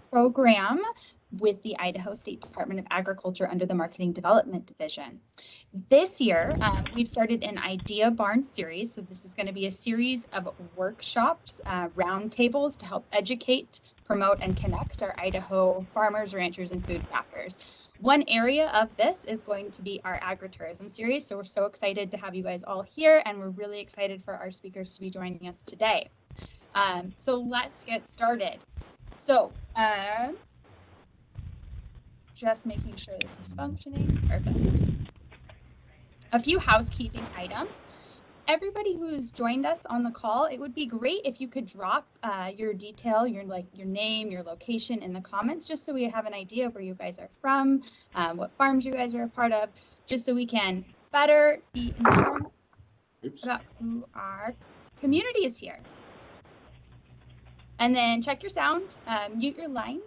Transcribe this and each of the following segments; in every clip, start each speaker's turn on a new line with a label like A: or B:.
A: program with the Idaho State Department of Agriculture under the Marketing Development Division. This year, we've started an Idea Barn series. So this is going to be a series of workshops, roundtables to help educate, promote, and connect our Idaho farmers, ranchers, and food crafters. One area of this is going to be our agritourism series. So we're so excited to have you guys all here, and we're really excited for our speakers to be joining us today. So let's get started. So just making sure this is functioning. Perfect. A few housekeeping items. Everybody who's joined us on the call, it would be great if you could drop your detail, your name, your location in the comments, just so we have an idea of where you guys are from, what farms you guys are a part of, just so we can better be informed about who our community is here. And then check your sound, mute your lines,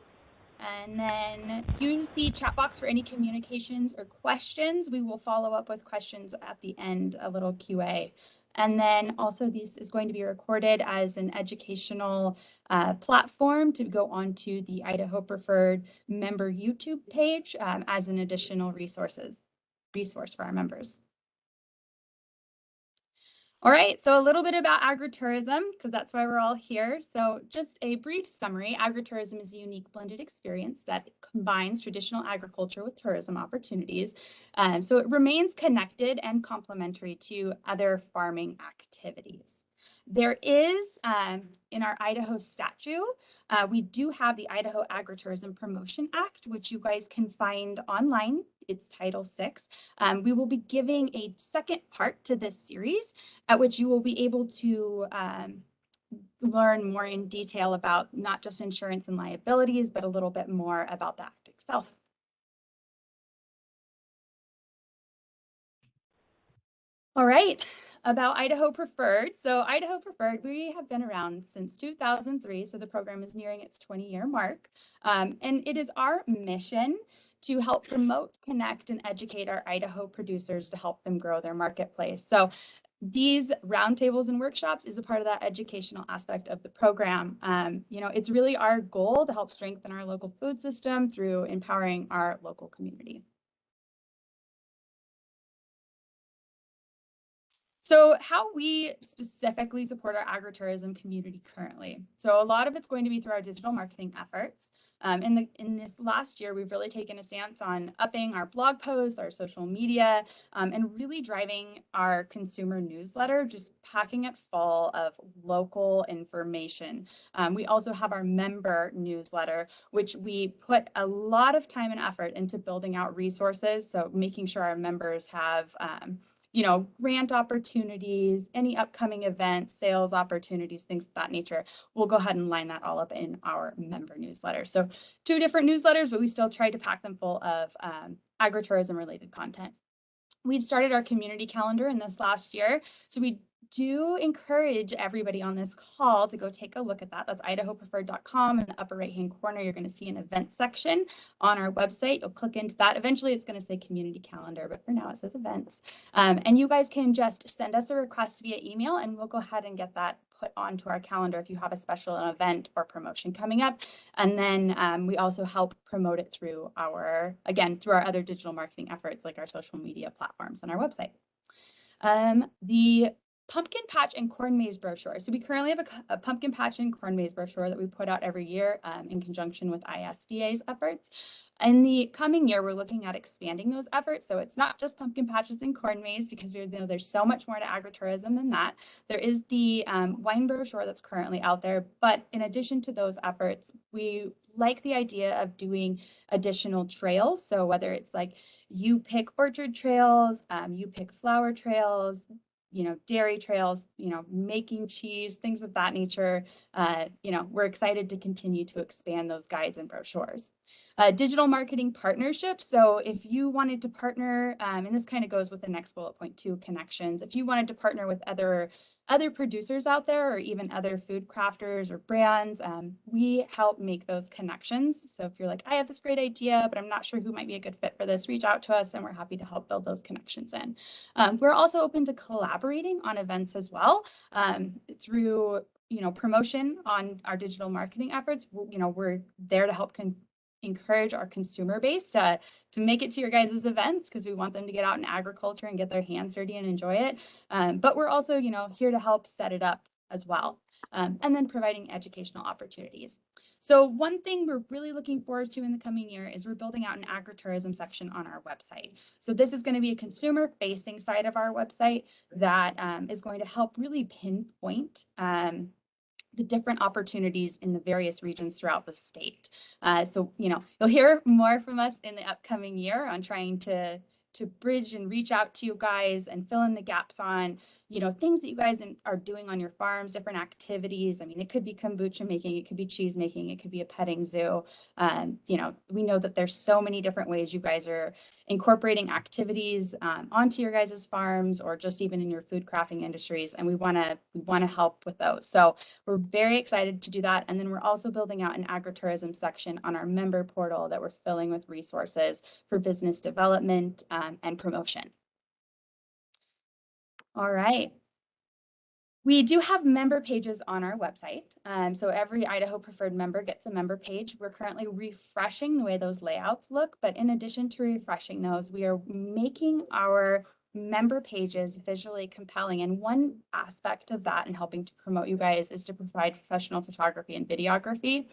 A: and then use the chat box for any communications or questions. We will follow up with questions at the end, a little QA. And then also this is going to be recorded as an educational platform to go onto the Idaho Preferred member YouTube page as an additional resource for our members. All right, so a little bit about agritourism, because that's why we're all here. So just a brief summary, agritourism is a unique blended experience that combines traditional agriculture with tourism opportunities. So it remains connected and complementary to other farming activities. There is, in our Idaho statute, we do have the Idaho Agritourism Promotion Act, which you guys can find online. It's Title VI. We will be giving a second part to this series at which you will be able to learn more in detail about not just insurance and liabilities, but a little bit more about the act itself. All right, about Idaho Preferred. So Idaho Preferred, we have been around since 2003, so the program is nearing its 20-year mark. And it is our mission to help promote, connect, and educate our Idaho producers to help them grow their marketplace. So these roundtables and workshops is a part of that educational aspect of the program. You know, it's really our goal to help strengthen our local food system through empowering our local community. So how we specifically support our agritourism community currently. So a lot of it's going to be through our digital marketing efforts. In this last year, we've really taken a stance on upping our blog posts, our social media, and really driving our consumer newsletter, just packing it full of local information. We also have our member newsletter, which we put a lot of time and effort into building out resources. So making sure our members have you know, grant opportunities, any upcoming events, sales opportunities, things of that nature. We'll go ahead and line that all up in our member newsletter. So 2 different newsletters, but we still try to pack them full of agritourism related content. We've started our community calendar in this last year. So we do encourage everybody on this call to go take a look at that. That's idahopreferred.com. In the upper right-hand corner, you're going to see an event section on our website. You'll click into that. Eventually, it's going to say community calendar, but for now, it says events. And you guys can just send us a request via email, and we'll go ahead and get that put onto our calendar if you have a special event or promotion coming up. And then we also help promote it through our other digital marketing efforts like our social media platforms and our website. The Pumpkin Patch and Corn Maze brochure. So we currently have a Pumpkin Patch and Corn Maze brochure that we put out every year in conjunction with ISDA's efforts. In the coming year, we're looking at expanding those efforts. So it's not just pumpkin patches and corn maze, because we know there's so much more to agritourism than that. There is the wine brochure that's currently out there. But in addition to those efforts, we like the idea of doing additional trails. So whether it's like you pick orchard trails, you pick flower trails, you know, dairy trails, you know, making cheese, things of that nature. You know, we're excited to continue to expand those guides and brochures. Digital marketing partnerships. So if you wanted to partner, and this kind of goes with the next bullet point too, connections. If you wanted to partner with other producers out there, or even other food crafters or brands, we help make those connections. So if you're like, I have this great idea, but I'm not sure who might be a good fit for this, reach out to us and we're happy to help build those connections in. We're also open to collaborating on events as well, through promotion on our digital marketing efforts. We're there to help encourage our consumer base to make it to your guys' events, because we want them to get out in agriculture and get their hands dirty and enjoy it. But we're also, here to help set it up as well. And then providing educational opportunities. So one thing we're really looking forward to in the coming year is we're building out an agritourism section on our website. So this is going to be a consumer-facing side of our website that is going to help really pinpoint the different opportunities in the various regions throughout the state. So, you'll hear more from us in the upcoming year on trying to bridge and reach out to you guys and fill in the gaps on, things that you guys are doing on your farms, different activities. I mean, it could be kombucha making, it could be cheese making, it could be a petting zoo. We know that there's so many different ways you guys are incorporating activities onto your guys' farms, or just even in your food crafting industries. And we want to help with those. So we're very excited to do that. And then we're also building out an agritourism section on our member portal that we're filling with resources for business development and promotion. All right. We do have member pages on our website. So every Idaho Preferred member gets a member page. We're currently refreshing the way those layouts look, but in addition to refreshing those, we are making our member pages visually compelling. And one aspect of that and helping to promote you guys is to provide professional photography and videography.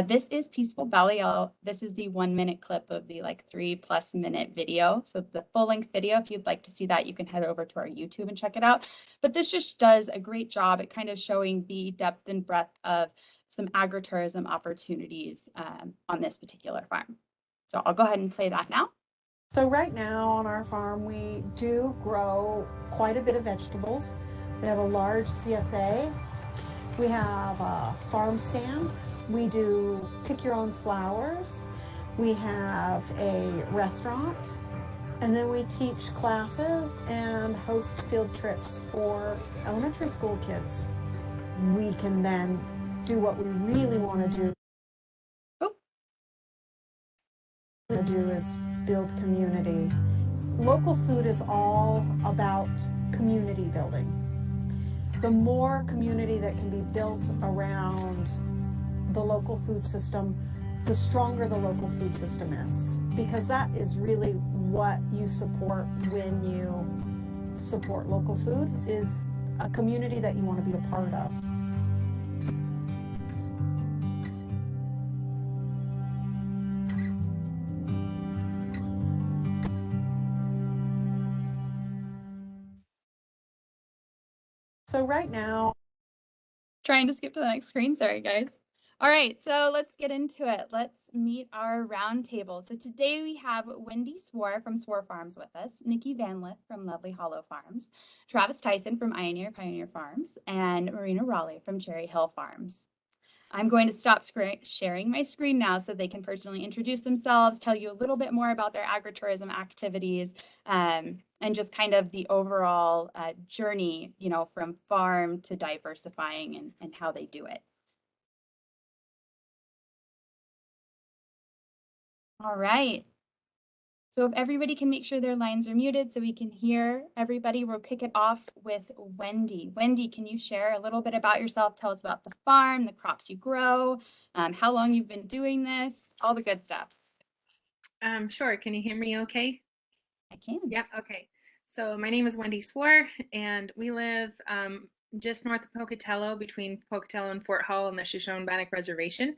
A: This is Peaceful Valley. This is the 1-minute clip of the 3+ minute video. So the full length video, if you'd like to see that, you can head over to our YouTube and check it out. But this just does a great job at kind of showing the depth and breadth of some agritourism opportunities on this particular farm. So I'll go ahead and play that now.
B: So right now on our farm, we do grow quite a bit of vegetables. We have a large CSA. We have a farm stand. We do pick your own flowers. We have a restaurant. And then we teach classes and host field trips for elementary school kids. We can then do what we really want to do. Is build community. Local food is all about community building. The more community that can be built around the local food system, the stronger the local food system is. Because that is really what you support when you support local food, is a community that you want to be a part of. So right now,
A: trying to skip to the next screen. Sorry, guys. All right, so let's get into it. Let's meet our roundtable. So today we have 𝗣𝗿𝗂𝗇 from 𝗲 Farms with us, Nikki Van Lith from Lovely Hollow Farms, Travis Tyson from Pioneer Farms, and Marina Raleigh from Cherry Hill Farms. I'm going to stop sharing my screen now so they can personally introduce themselves, tell you a little bit more about their agritourism activities, and just kind of the overall journey, from farm to diversifying and how they do it. All right. So if everybody can make sure their lines are muted so we can hear everybody, we'll kick it off with 𝗣𝗿𝗄𝗍. 𝗣𝗿𝗍, can you share a little bit about yourself? Tell us about the farm, the crops you grow, how long you've been doing this, all the good stuff.
C: Sure. Can you hear me okay?
A: I can.
C: Yep. Okay. So my name is 𝗣𝗿𝗂𝗇, and we live just north of Pocatello, between Pocatello and Fort Hall on the Shoshone-Bannock Reservation.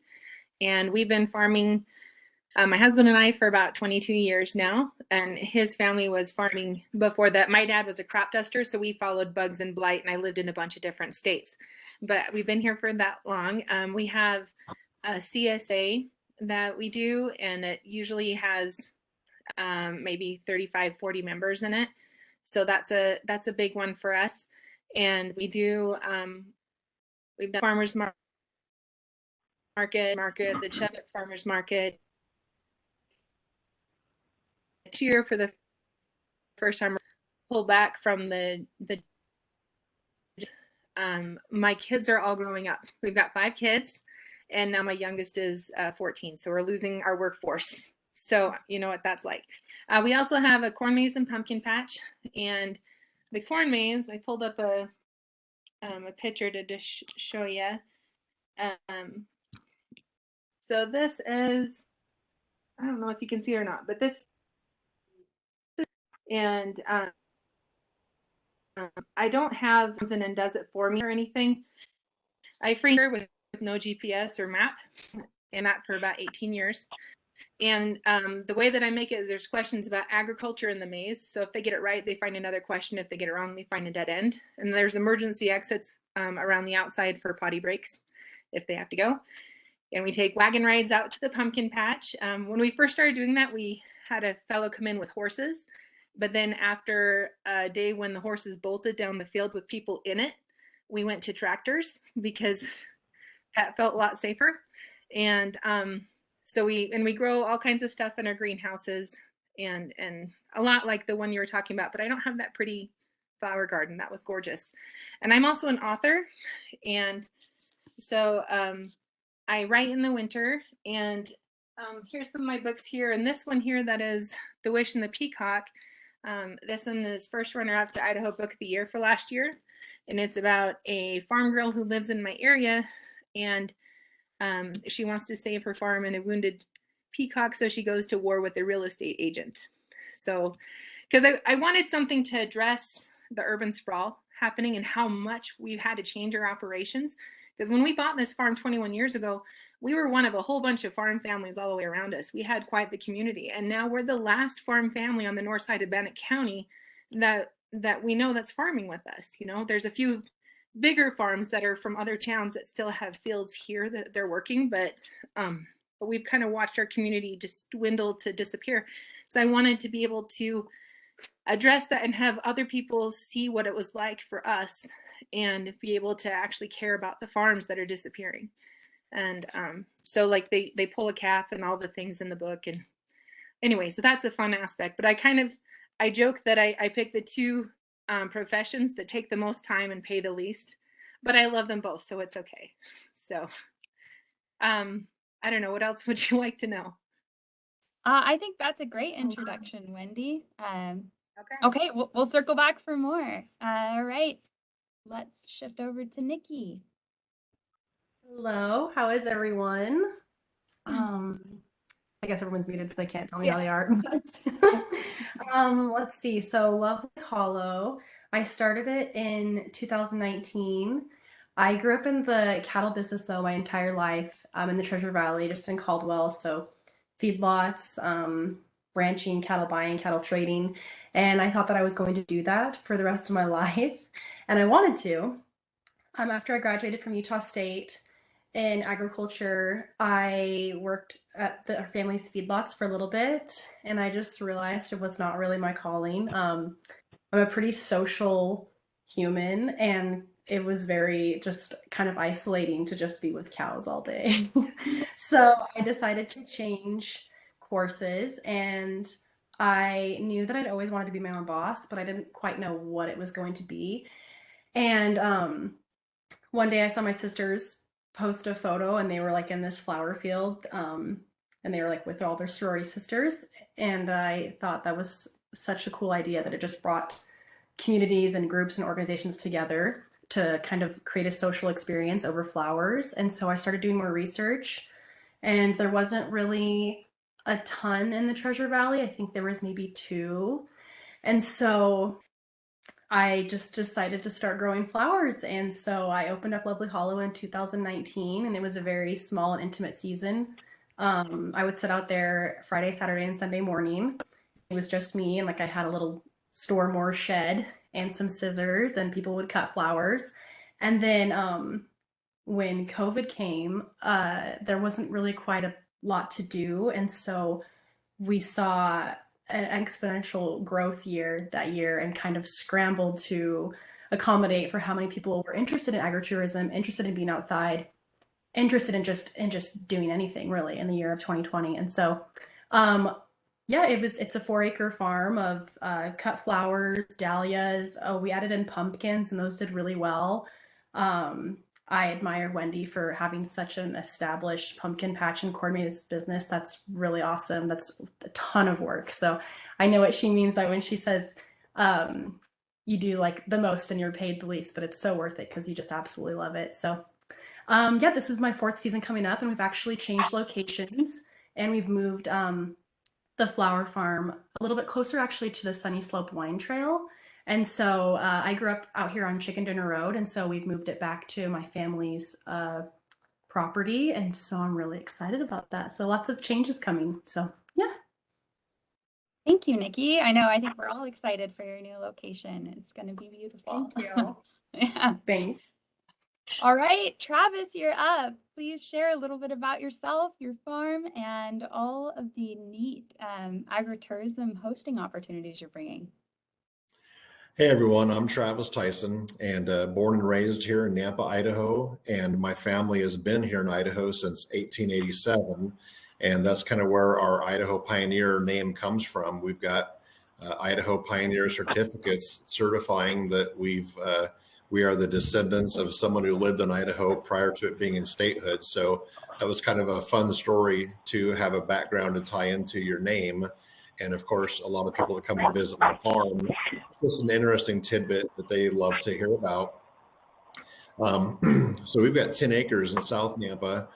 C: And we've been farming, my husband and I, for about 22 years now, and his family was farming before that. My dad was a crop duster, so we followed bugs and blight, and I lived in a bunch of different states. But we've been here for that long. We have a CSA that we do, and it usually has maybe 35, 40 members in it. So that's a big one for us. And we do, we've done farmers market, the 𝗕𝗏𝘆 farmers market. This year, for the first time, pull back from my kids are all growing up. We've got 5 kids, and now my youngest is 14. So we're losing our workforce. So you know what that's like. We also have a corn maze and pumpkin patch, and the corn maze, I pulled up a a picture to just show you. So this is, I don't know if you can see or not, but this, and I don't have and does it for me or anything. I free her with no GPS or map, and that for about 18 years. And the way that I make it is there's questions about agriculture in the maze. So if they get it right, they find another question. If they get it wrong, they find a dead end. And there's emergency exits around the outside for potty breaks if they have to go. And we take wagon rides out to the pumpkin patch. When we first started doing that, we had a fellow come in with horses. But then after a day when the horses bolted down the field with people in it, we went to tractors because that felt a lot safer. And so we grow all kinds of stuff in our greenhouses and a lot like the one you were talking about, but I don't have that pretty flower garden. That was gorgeous. And I'm also an author. And so I write in the winter, and here's some of my books here. And this one here, that is The Wish and the Peacock. This one is first runner-up to Idaho Book of the Year for last year. And it's about a farm girl who lives in my area, and she wants to save her farm and a wounded peacock, so she goes to war with a real estate agent. So, because I wanted something to address the urban sprawl happening and how much we've had to change our operations. Because when we bought this farm 21 years ago, we were one of a whole bunch of farm families all the way around us. We had quite the community, and now we're the last farm family on the north side of Bannock County that we know that's farming with us. You know, there's a few bigger farms that are from other towns that still have fields here that they're working, but we've kind of watched our community just dwindle to disappear. So I wanted to be able to address that and have other people see what it was like for us and be able to actually care about the farms that are disappearing. And so like they pull a calf and all the things in the book. And anyway, so that's a fun aspect. But I joke that I picked the two professions that take the most time and pay the least, but I love them both, so it's okay. So I don't know, what else would you like to know?
A: I think that's a great introduction, Wendy.
C: Okay.
A: Okay, we'll circle back for more. All right, let's shift over to Nikki.
D: Hello, how is everyone? I guess everyone's muted, so they can't tell me how they are. Let's see. So Lovely Hollow, I started it in 2019. I grew up in the cattle business though my entire life, in the Treasure Valley, just in Caldwell. So feedlots, ranching, cattle buying, cattle trading. And I thought that I was going to do that for the rest of my life. And I wanted to. After I graduated from Utah State, in agriculture, I worked at the family's feedlots for a little bit, and I just realized it was not really my calling. I'm a pretty social human, and it was very just kind of isolating to just be with cows all day. So I decided to change courses, and I knew that I'd always wanted to be my own boss, but I didn't quite know what it was going to be. And one day I saw my sisters post a photo, and they were like in this flower field, and they were like with all their sorority sisters, and I thought that was such a cool idea that it just brought communities and groups and organizations together to kind of create a social experience over flowers. And so I started doing more research, and there wasn't really a ton in the Treasure Valley. I think there was maybe 2. And so I just decided to start growing flowers. And so I opened up Lovely Hollow in 2019, and it was a very small and intimate season. I would sit out there Friday, Saturday, and Sunday morning. It was just me, and like I had a little store more shed and some scissors, and people would cut flowers. And then when COVID came, there wasn't really quite a lot to do. And so we saw an exponential growth year that year, and kind of scrambled to accommodate for how many people were interested in agritourism, interested in being outside, interested in just doing anything really in the year of 2020. And so yeah, it's a 4-acre farm of cut flowers, dahlias. Oh, we added in pumpkins, and those did really well. I admire Wendy for having such an established pumpkin patch and coordinated business. That's really awesome. That's a ton of work. So I know what she means by when she says, you do like the most and you're paid the least, but it's so worth it because you just absolutely love it. So yeah, this is my 4th season coming up, and we've actually changed locations, and we've moved the flower farm a little bit closer actually to the Sunny Slope Wine Trail. And so I grew up out here on Chicken Dinner Road, and so we've moved it back to my family's property, and so I'm really excited about that. So lots of changes coming. So yeah.
A: Thank you, Nikki. I think we're all excited for your new location. It's going to be beautiful.
D: Thank you.
A: Yeah.
D: Thanks.
A: All right, Travis, you're up. Please share a little bit about yourself, your farm, and all of the neat agritourism hosting opportunities you're bringing.
E: Hey everyone, I'm Travis Tyson, and born and raised here in Nampa, Idaho, and my family has been here in Idaho since 1887, and that's kind of where our Idaho Pioneer name comes from. We've got Idaho Pioneer certificates certifying that we are the descendants of someone who lived in Idaho prior to it being in statehood. So that was kind of a fun story to have a background to tie into your name. And of course, a lot of people that come and visit my farm, just an interesting tidbit that they love to hear about. So we've got 10 acres in South Nampa,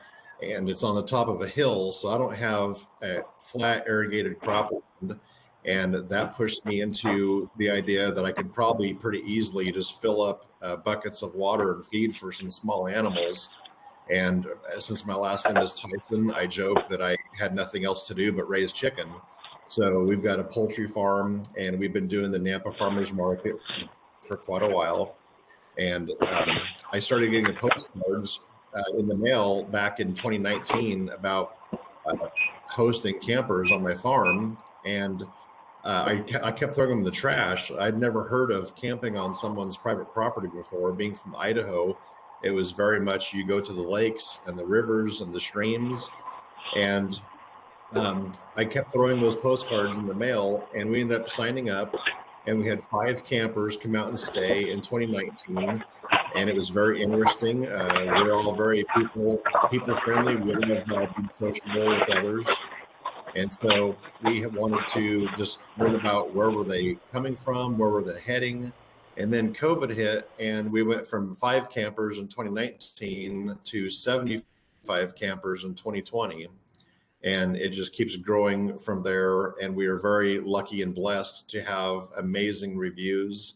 E: and it's on the top of a hill. So I don't have a flat irrigated cropland. And that pushed me into the idea that I could probably pretty easily just fill up buckets of water and feed for some small animals. And since my last name is Tyson, I joke that I had nothing else to do but raise chicken. So we've got a poultry farm, and we've been doing the Nampa Farmers Market for quite a while. And I started getting the postcards in the mail back in 2019 about hosting campers on my farm. And I kept throwing them in the trash. I'd never heard of camping on someone's private property before. Being from Idaho, it was very much you go to the lakes and the rivers and the streams. And I kept throwing those postcards in the mail, and we ended up signing up, and we had 5 campers come out and stay in 2019. And it was very interesting. We're all very people friendly. We love being sociable with others. And so we have wanted to just learn about where were they coming from, where were they heading. And then COVID hit, and we went from 5 campers in 2019 to 75 campers in 2020. And it just keeps growing from there. And we are very lucky and blessed to have amazing reviews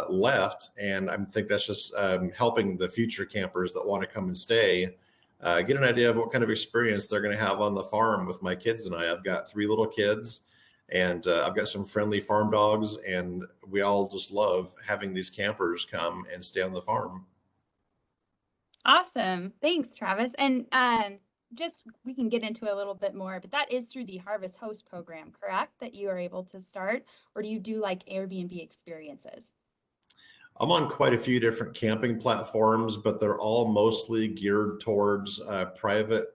E: left. And I think that's just helping the future campers that want to come and stay get an idea of what kind of experience they're going to have on the farm with my kids and I. I've got 3 little kids, and I've got some friendly farm dogs, and we all just love having these campers come and stay on the farm.
A: Awesome. Thanks, Travis. And just we can get into it a little bit more, but that is through the Harvest Host program, correct? That you are able to start, or do you do like Airbnb experiences?
E: I'm on quite a few different camping platforms, but they're all mostly geared towards private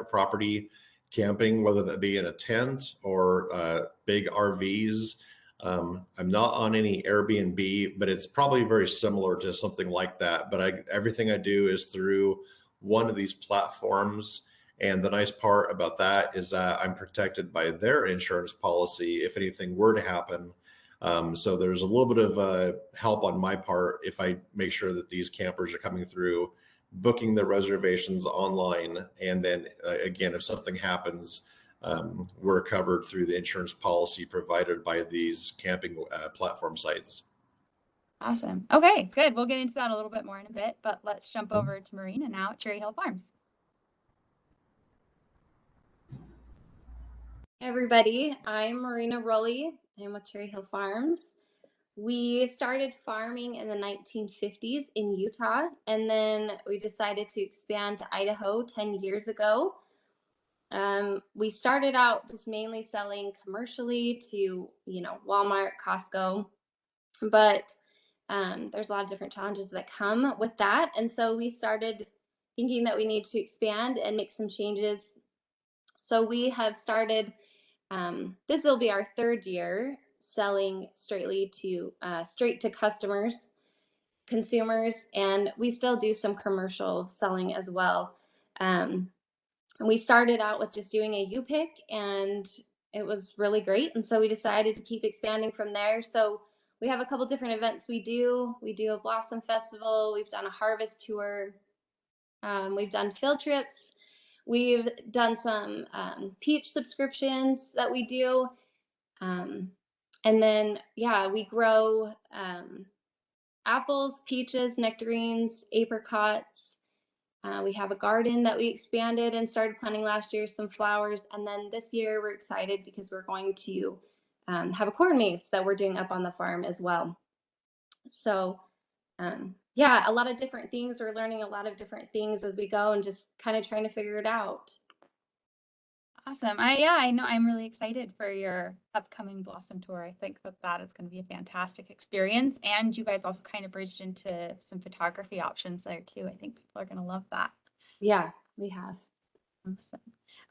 E: property camping, whether that be in a tent or big RVs. I'm not on any Airbnb, but it's probably very similar to something like that. But everything I do is through one of these platforms. And the nice part about that is that I'm protected by their insurance policy if anything were to happen. So there's a little bit of help on my part if I make sure that these campers are coming through, booking their reservations online. And then again, if something happens, we're covered through the insurance policy provided by these camping platform sites.
A: Awesome. Okay, good. We'll get into that a little bit more in a bit, but let's jump over to Marina now at Cherry Hill Farms.
F: Hey everybody, I'm Marina Rulli. I'm with Cherry Hill Farms. We started farming in the 1950s in Utah, and then we decided to expand to Idaho 10 years ago. We started out just mainly selling commercially to, Walmart, Costco, but there's a lot of different challenges that come with that. And so we started thinking that we need to expand and make some changes. So we have started, this will be our 3rd year selling straight to consumers, and we still do some commercial selling as well. We started out with just doing a U-pick, and it was really great. And so we decided to keep expanding from there. So we have a couple different events we do. We do a blossom festival. We've done a harvest tour. We've done field trips. We've done some peach subscriptions that we do. And then, yeah, we grow apples, peaches, nectarines, apricots. We have a garden that we expanded and started planting last year, some flowers. And then this year we're excited because we're going to have a corn maze that we're doing up on the farm as well. So yeah, a lot of different things. We're learning a lot of different things as we go and just kind of trying to figure it out.
A: Awesome. I know I'm really excited for your upcoming Blossom Tour. I think that is going to be a fantastic experience. And you guys also kind of bridged into some photography options there too. I think people are going to love that.
F: Yeah, we have.
A: Awesome.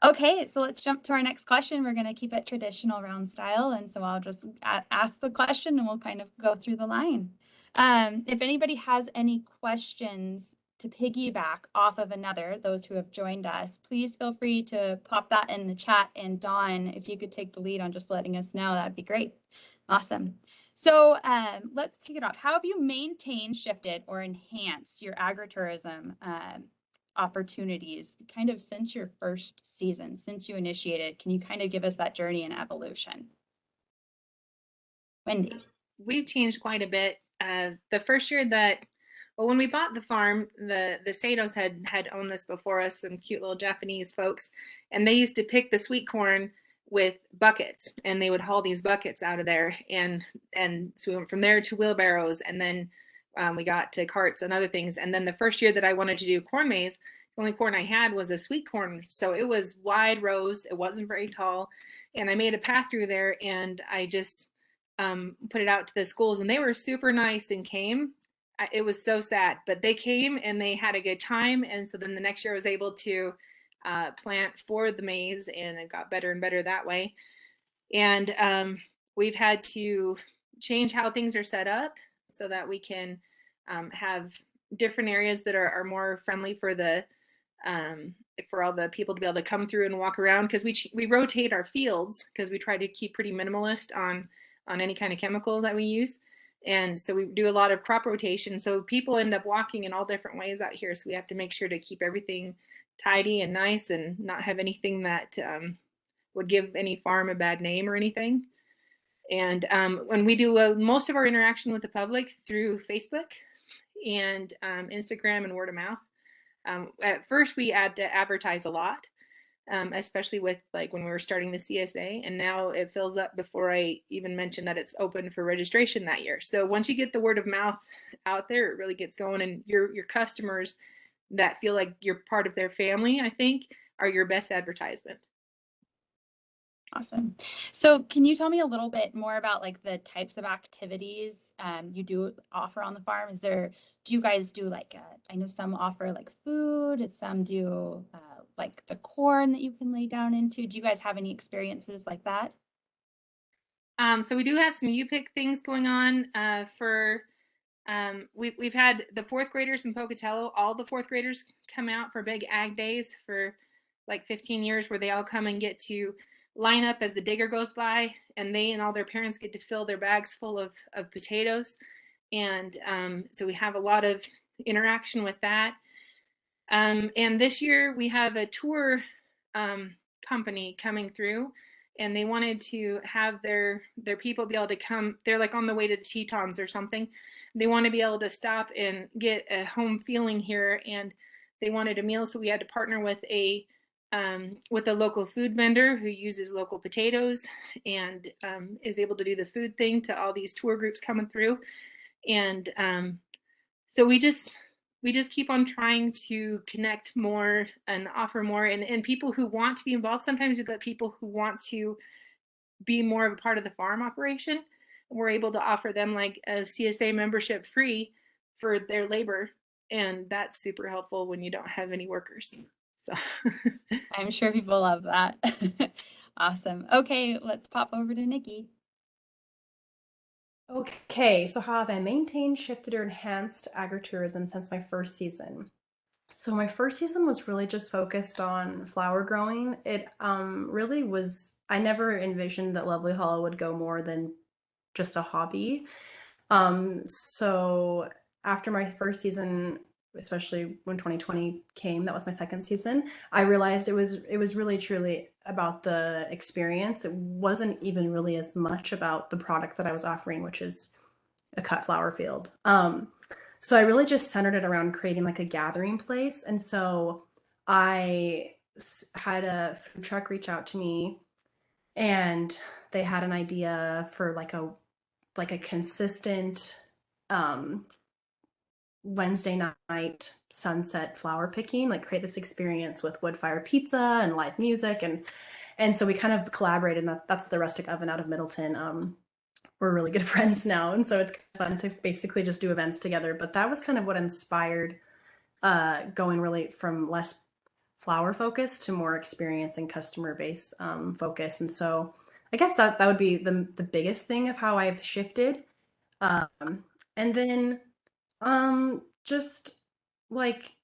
A: Okay, so let's jump to our next question. We're going to keep it traditional round style. And so I'll just ask the question and we'll kind of go through the line. If anybody has any questions to piggyback off of another, those who have joined us, please feel free to pop that in the chat. And Dawn, if you could take the lead on just letting us know, that'd be great. Awesome. So let's kick it off. How have you maintained, shifted, or enhanced your agritourism opportunities kind of since your first season, since you initiated? Can you kind of give us that journey and evolution? Wendy.
C: We've changed quite a bit. The first year that, well, when we bought the farm, the 𝗕𝗲𝘆𝗺 had owned this before us, some cute little Japanese folks, and they used to pick the sweet corn with buckets, and they would haul these buckets out of there, and so we went from there to wheelbarrows, and then we got to carts and other things. And then the first year that I wanted to do corn maze, the only corn I had was a sweet corn, so it was wide rows, it wasn't very tall, and I made a path through there, and I just put it out to the schools, and they were super nice and came. It was so sad, but they came and they had a good time. And so then the next year I was able to plant for the maze, and it got better and better that way. And we've had to change how things are set up so that we can have different areas that are more friendly for the for all the people to be able to come through and walk around, because we rotate our fields, because we try to keep pretty minimalist on any kind of chemical that we use. And so we do a lot of crop rotation. So people end up walking in all different ways out here. So we have to make sure to keep everything tidy and nice and not have anything that would give any farm a bad name or anything. And when we do most of our interaction with the public through Facebook and Instagram and word of mouth. At first we had to advertise a lot. Especially with like when we were starting the CSA, and now it fills up before I even mention that it's open for registration that year. So once you get the word of mouth out there, it really gets going, and your customers that feel like you're part of their family, I think, are your best advertisement.
A: Awesome. So can you tell me a little bit more about like the types of activities you do offer on the farm? Do you guys do like, I know some offer like food, and some do like the corn that you can lay down into. Do you guys have any experiences like that?
C: So we do have some U-Pick things going on we've had the fourth graders in Pocatello, all the fourth graders come out for big ag days for like 15 years, where they all come and get to line up as the digger goes by, and they and all their parents get to fill their bags full of potatoes. And so we have a lot of interaction with that. And this year we have a tour company coming through, and they wanted to have their people be able to come. They're like on the way to the Tetons or something. They want to be able to stop and get a home feeling here, and they wanted a meal. So we had to partner with a local food vendor who uses local potatoes and is able to do the food thing to all these tour groups coming through. And so we just keep on trying to connect more and offer more, and people who want to be involved. Sometimes you get people who want to be more of a part of the farm operation. We're able to offer them like a CSA membership free for their labor, and that's super helpful when you don't have any workers. So
A: I'm sure people love that. Awesome. Okay, let's pop over to Nikki.
D: Okay, so how have I maintained, shifted, or enhanced agritourism since my first season? So my first season was really just focused on flower growing. It really was, I never envisioned that Lovely Hollow would go more than just a hobby. So after my first season, especially when 2020 came, that was my second season, I realized it was really truly about the experience. It wasn't even really as much about the product that I was offering, which is a cut flower field. So I really just centered it around creating like a gathering place. And so I had a food truck reach out to me, and they had an idea for like a consistent Wednesday night sunset flower picking, like create this experience with wood fire pizza and live music. And so we kind of collaborated, and that's the Rustic Oven out of Middleton. We're really good friends now, and so it's fun to basically just do events together. But that was kind of what inspired going really from less flower focus to more experience and customer base focus. And so I guess that would be the biggest thing of how I've shifted. And then just like,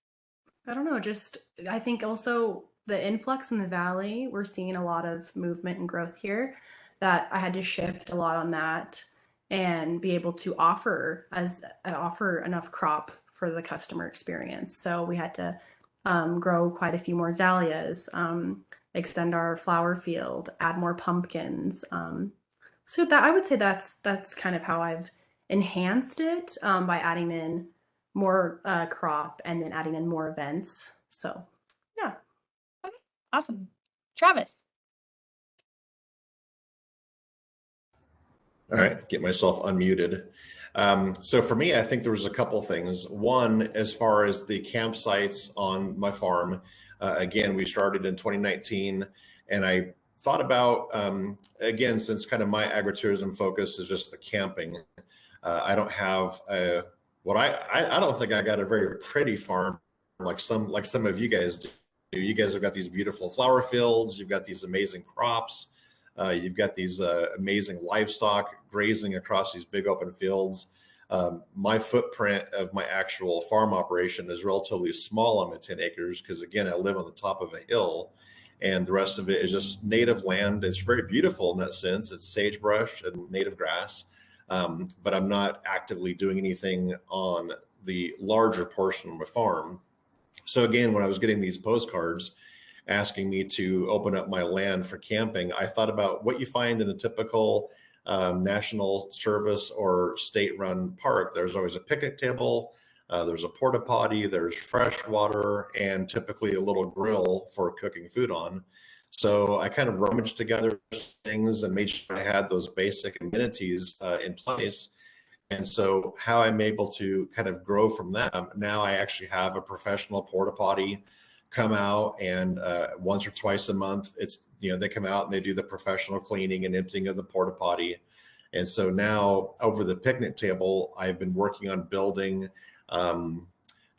D: I don't know, just I think also the influx in the valley, we're seeing a lot of movement and growth here, that I had to shift a lot on that and be able to offer enough crop for the customer experience. So we had to grow quite a few more dahlias, extend our flower field, add more pumpkins. So that I would say that's kind of how I've enhanced it, by adding in more crop and then adding in more events. So yeah.
A: Okay, awesome. Travis.
E: All right, get myself unmuted. So for me, I think there was a couple things. One, as far as the campsites on my farm, again, we started in 2019, and I thought about, again, since kind of my agritourism focus is just the camping, I don't have I don't think I got a very pretty farm like some of you guys do. You guys have got these beautiful flower fields, you've got these amazing crops. You've got these amazing livestock grazing across these big open fields. My footprint of my actual farm operation is relatively small on my 10 acres because, again, I live on the top of a hill, and the rest of it is just native land. It's very beautiful in that sense. It's sagebrush and native grass, but I'm not actively doing anything on the larger portion of my farm. So again, when I was getting these postcards asking me to open up my land for camping, I thought about what you find in a typical national service or state-run park. There's always a picnic table, there's a porta potty, there's fresh water, and typically a little grill for cooking food on. So I kind of rummaged together things and made sure I had those basic amenities in place. And so how I'm able to kind of grow from that, now I actually have a professional porta potty come out, and once or twice a month, they come out and they do the professional cleaning and emptying of the porta potty. And so now over the picnic table, I've been working on building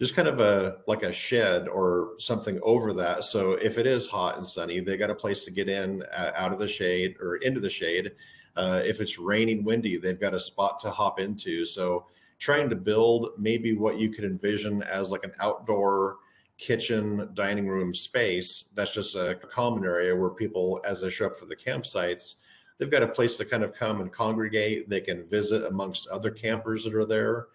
E: just kind of a shed or something over that. So if it is hot and sunny, they got a place to get in out of the shade or into the shade. If it's raining, windy, they've got a spot to hop into. So trying to build maybe what you could envision as like an outdoor kitchen dining room space that's just a common area where people, as they show up for the campsites, they've got a place to kind of come and congregate. They can visit amongst other campers that are there.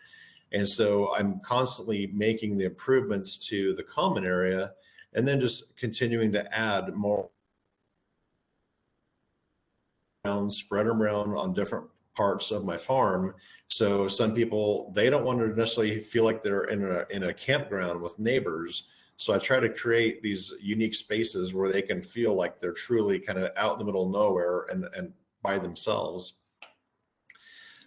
E: And so I'm constantly making the improvements to the common area and then just continuing to add more, spread them around on different parts of my farm. So some people, they don't want to necessarily feel like they're in a campground with neighbors. So I try to create these unique spaces where they can feel like they're truly kind of out in the middle of nowhere and by themselves.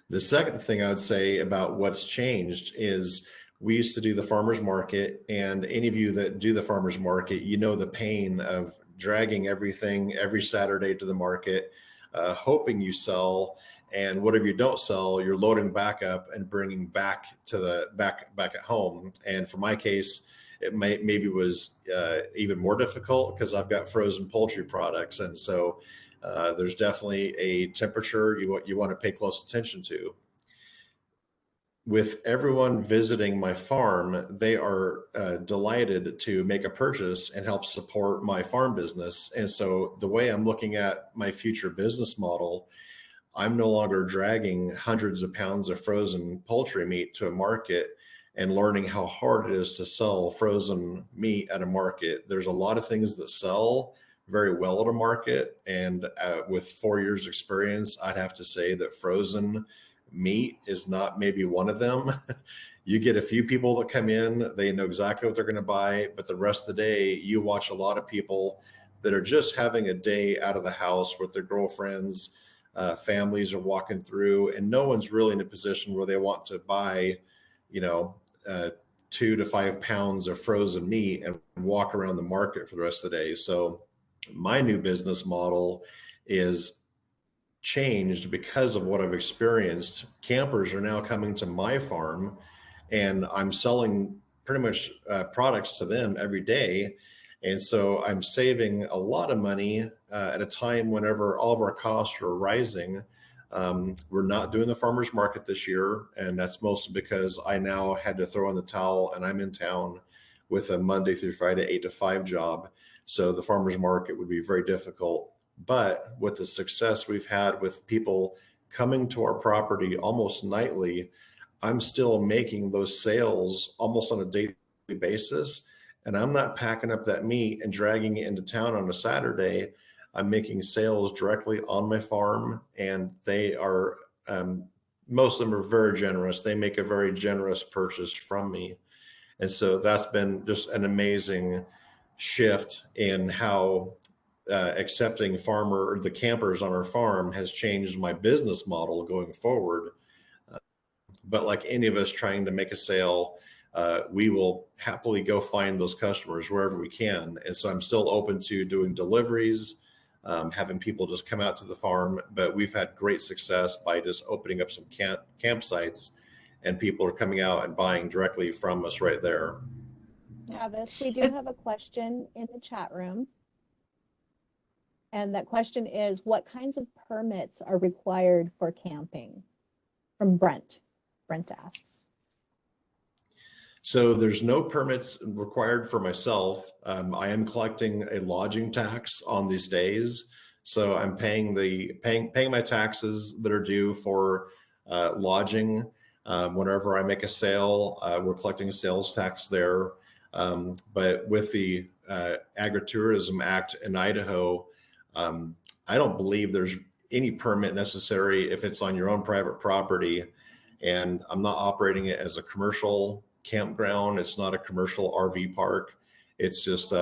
E: The second thing I would say about what's changed is we used to do the farmer's market, and any of you that do the farmer's market, you know the pain of dragging everything every Saturday to the market, hoping you sell, and whatever you don't sell, you're loading back up and bringing back to the back at home. And for my case, it maybe was even more difficult because I've got frozen poultry products, and so there's definitely a temperature you want to pay close attention to. With everyone visiting my farm, they are delighted to make a purchase and help support my farm business. And so the way I'm looking at my future business model, I'm no longer dragging hundreds of pounds of frozen poultry meat to a market and learning how hard it is to sell frozen meat at a market. There's a lot of things that sell very well at a market. And with 4 years experience, I'd have to say that frozen meat is not maybe one of them. You get a few people that come in, they know exactly what they're going to buy, but the rest of the day, you watch a lot of people that are just having a day out of the house with their girlfriends. Families are walking through, and no one's really in a position where they want to buy, 2 to 5 pounds of frozen meat and walk around the market for the rest of the day. So my new business model is changed because of what I've experienced. Campers are now coming to my farm, and I'm selling pretty much products to them every day. And so I'm saving a lot of money at a time whenever all of our costs are rising. We're not doing the farmer's market this year, and that's mostly because I now had to throw in the towel, and I'm in town with a Monday through Friday 8 to 5 job. So the farmer's market would be very difficult. But with the success we've had with people coming to our property almost nightly, I'm still making those sales almost on a daily basis. And I'm not packing up that meat and dragging it into town on a Saturday. I'm making sales directly on my farm, and they are, most of them are very generous. They make a very generous purchase from me. And so that's been just an amazing shift in how accepting the campers on our farm has changed my business model going forward. But like any of us trying to make a sale, we will happily go find those customers wherever we can. And so I'm still open to doing deliveries, having people just come out to the farm, but we've had great success by just opening up some campsites, and people are coming out and buying directly from us right there.
G: Travis, we do have a question in the chat room. And that question is, what kinds of permits are required for camping? From Brent. Brent asks.
E: So there's no permits required for myself. I am collecting a lodging tax on these days. So I'm paying my taxes that are due for lodging. Whenever I make a sale, we're collecting a sales tax there. But with the Agritourism Act in Idaho, I don't believe there's any permit necessary if it's on your own private property. And I'm not operating it as a commercial campground. It's not a commercial RV park. It's just,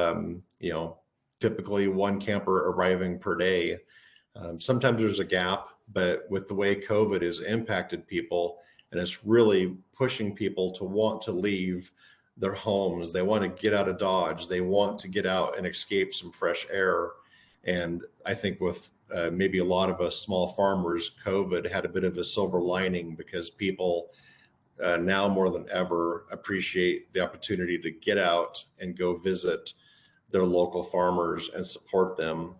E: typically one camper arriving per day. Sometimes there's a gap, but with the way COVID has impacted people, and it's really pushing people to want to leave their homes. They want to get out of Dodge. They want to get out and escape some fresh air. And I think with maybe a lot of us small farmers, COVID had a bit of a silver lining, because people now more than ever appreciate the opportunity to get out and go visit their local farmers and support them.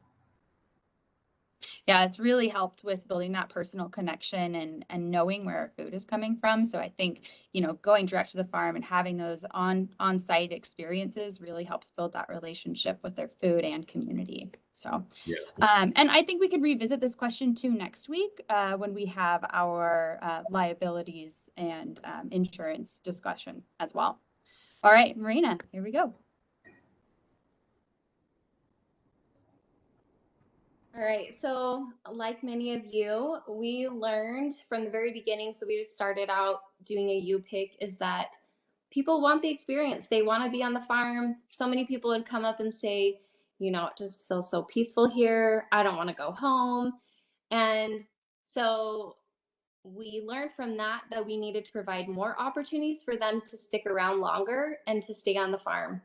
A: Yeah, it's really helped with building that personal connection and knowing where our food is coming from. So I think, going direct to the farm and having those on-site experiences really helps build that relationship with their food and community. So,
E: yeah.
A: And I think we could revisit this question too next week when we have our liabilities and insurance discussion as well. All right, Marina, here we go.
F: All right, so like many of you, we learned from the very beginning, so we just started out doing a 𝗣𝗂𝗺𝗃, is that people want the experience. They want to be on the farm. So many people would come up and say, it just feels so peaceful here. I don't want to go home. And so we learned from that we needed to provide more opportunities for them to stick around longer and to stay on the farm.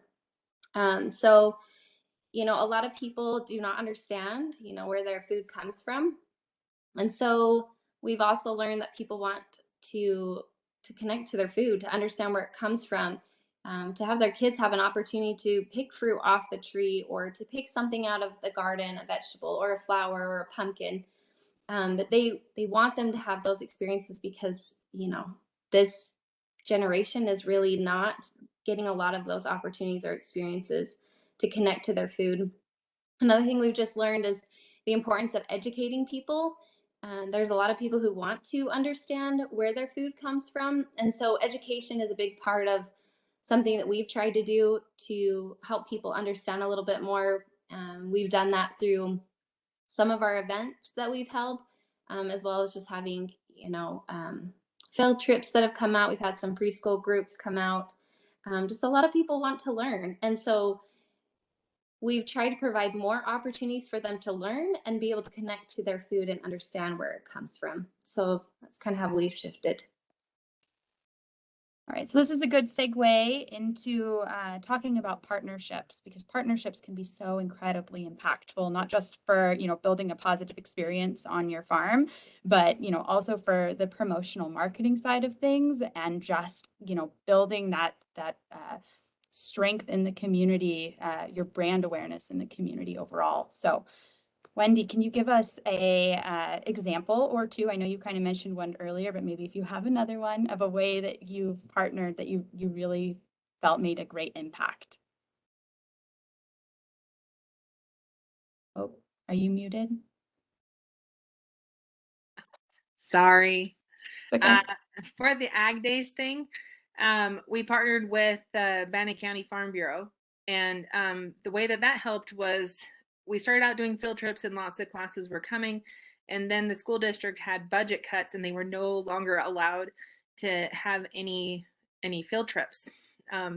F: A lot of people do not understand, where their food comes from. And so we've also learned that people want to connect to their food, to understand where it comes from, to have their kids have an opportunity to pick fruit off the tree, or to pick something out of the garden, a vegetable or a flower or a pumpkin. But they want them to have those experiences, because, this generation is really not getting a lot of those opportunities or experiences to connect to their food. Another thing we've just learned is the importance of educating people. And there's a lot of people who want to understand where their food comes from. And so education is a big part of something that we've tried to do to help people understand a little bit more. We've done that through some of our events that we've held, as well as just having, field trips that have come out. We've had some preschool groups come out. Just a lot of people want to learn. And so we've tried to provide more opportunities for them to learn and be able to connect to their food and understand where it comes from. So that's kind of how we've shifted.
A: All right, so this is a good segue into talking about partnerships, because partnerships can be so incredibly impactful, not just for, building a positive experience on your farm, but, also for the promotional marketing side of things, and just, building that strength in the community, your brand awareness in the community overall. So Wendy, can you give us a example or two? I know you kind of mentioned one earlier, but maybe if you have another one of a way that you've partnered that you really felt made a great impact. Oh, are you muted?
C: Sorry.
A: It's okay.
C: For the Ag Days thing, we partnered with the 𝗣𝗂𝗺𝗵𝗵 County Farm Bureau. And the way that helped was we started out doing field trips and lots of classes were coming. And then the school district had budget cuts and they were no longer allowed to have any field trips.